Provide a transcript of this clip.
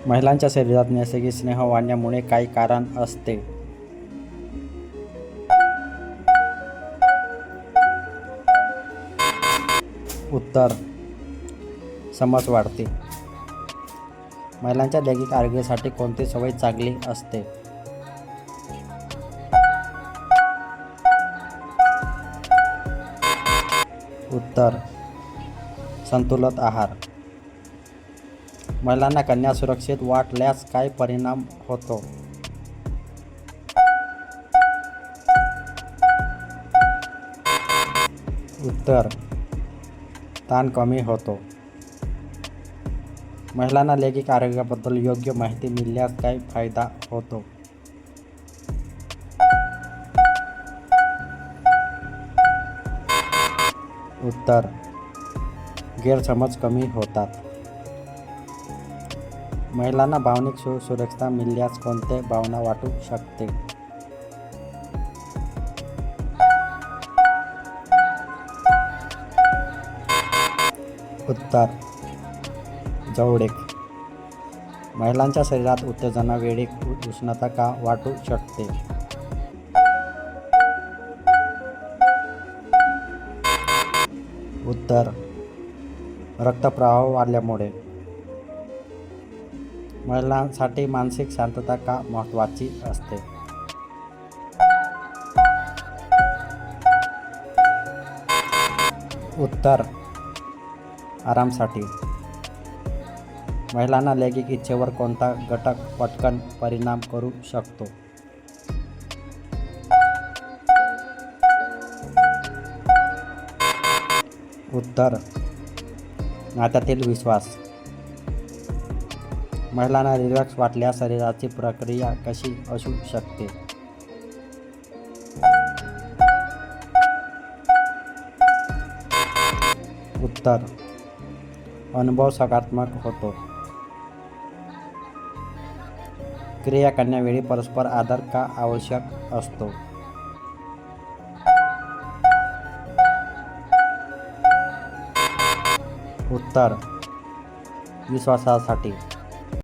महिलांच्या शरीरात नैसर्गिक स्नेह वाढण्यामुळे काही कारण असते. उत्तर, समज वाढते. महिलांच्या लैंगिक आरोग्यासाठी कोणती सवय चांगली असते? उत्तर, संतुलित आहार. महिलांना कन्या सुरक्षित वाटल्यास काय परिणाम होतो? उत्तर, ताण कमी होतो. महिलांना लैंगिक आरोग्याबद्दल योग्य माहिती मिळाल्यास काय फायदा होतो? उत्तर, गैरसमज कमी होतात. महिलांना भावनिक सुरक्षितता मिळाल्यास कोणती भावना वाटू शकते? उत्तर, जवळीक. महिलांच्या शरीरात उत्तेजनावेळी उष्णता का वाटू शकते? उत्तर, रक्तप्रवाह वाढल्यामुळे. महिलांसाठी मानसिक शांतता का महत्त्वाची असते? उत्तर, आरामासाठी. महिलांना लैंगिक इच्छेवर कोणता घटक पटकन परिणाम करू शकतो? उत्तर, नात्यातील विश्वास. महिलांना रिलॅक्स वाटल्यास शरीराची प्रक्रिया कशी असू शकते? उत्तर, अनुभव सकारात्मक होतो. क्रिया करण्यावेळी परस्पर आदर का आवश्यक असतो? उत्तर, विश्वासासाठी.